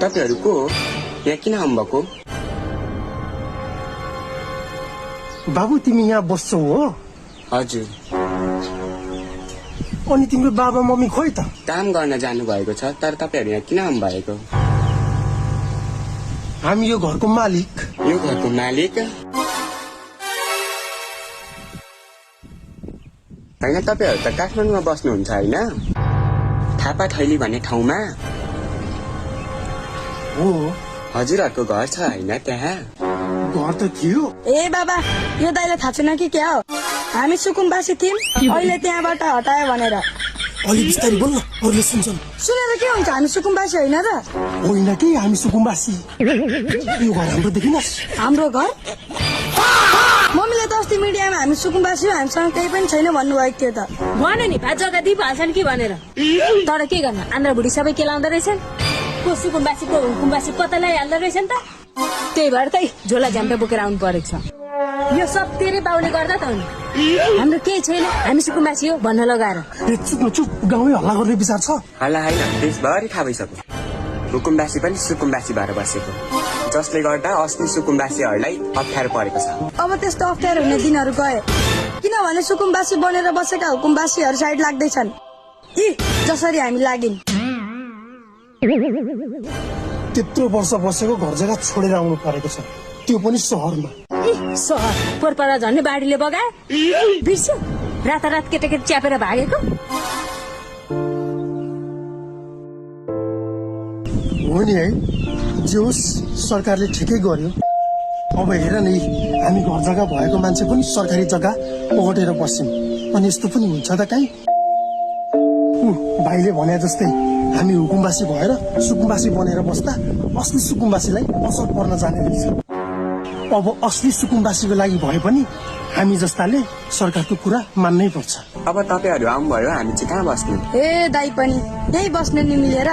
तपाईहरु को यहाँ किन आउनुभएको? बाबु तिमी यहाँ बस्छौ हो? हजुर। अनि तिम्रो बाबा मम्मी खोइ त? काम गर्न जानु भएको छ, तर तपाईहरु यहाँ किन आउनु भएको? हामी यो घरको मालिक। यो घरको मालिक? हैन, तपाईहरु त काठमाडौँमा बस्नुहुन्छ हैन? थापा थैली भन्ने ठाउँमा? हो। हजुरहरुको घर छ हैन त्यहाँ? घर त थियो। ए बाबा, यो दाइले थाहा छैन कि क्या हो? हामी सुकुम्बासी थियौँ, अहिले त्यहाँबाट हटायो भनेर। अलि बिस्तारै बोल्न, अरूले सुन्छन्। सुनेर के हुन्छ, हामी सुकुम्बासी होइन त? होइन कि हामी सुकुम्बासी। यो घर हाम्रो देखिनस्? हाम्रो घर? मम्मीले त अस्ति मिडियामा हामी सुकुम्बासी हो, हामीसँग केही पनि छैन भन्नुभएको थियो त। भने नि भात जग्गा दिइहाल्छन् कि भनेर। तर के गर्न, आन्द्रा बुढी सबै केलाउँदो रहेछन्। को सुकुम्बासी को हुकुम्बासी पत्ता लगाइहाल्दो रहेछन् त। त्यही भएर त झोला झ्याम्टा बोकेर आउनु परेको छ। यो सब तेरै बाउले गर्दा त हो नि। हाम्रो केही छैन, हामी सुकुम्बासी हो भन्न लगाएर। चुप चुप, गाउँमै हल्ला गर्ने विचार छ? हल्ला होइन, देशभरि थाहा भइसक्यो। हुकुमबासी पनि सुकुम्बासी भएर बसेको, जसले गर्दा असली सुकुम्बासीहरूलाई अप्ठ्यारो परेको छ। अब त्यस्तो अप्ठ्यारो हुने दिनहरू गए, किनभने सुकुम्बासी बनेर बसेका हुकुम्बासीहरू साइड लाग्दैछन्। यी जसरी हामी लाग्यौं। त्यत्रो वर्ष बसेको घर जग्गा छोडेर आउनु परेको छ, त्यो पनि सहरमा। सहर पोरपरा झन्ने बाढीले बगाए। बिर्स्यो रातारात केटाकेटी च्यापेर भागेको। हो नि है, जे होस् सरकारले ठिकै गर्यो। अब हेर नि, हामी घर जग्गा भएको मान्छे पनि सरकारी जग्गा ओगटेर बस्यौं, अनि यस्तो पनि हुन्छ त काहीँ? भाइले भने जस्तै हामी हुकुमबासी भएर सुकुम्बासी बनेर बस्दा असली सुकुम्बासीलाई असर पर्न जाने रहेछ। अब असली सुकुम्बासीको लागि भए पनि हामी जस्ताले सरकारको कुरा मान्नै पर्छ। अब तपाईहरु आउनुभयो, हामी चाहिँ कहाँ बस्ने? ए दाइ पनि यही बस्ने नि मिलेर।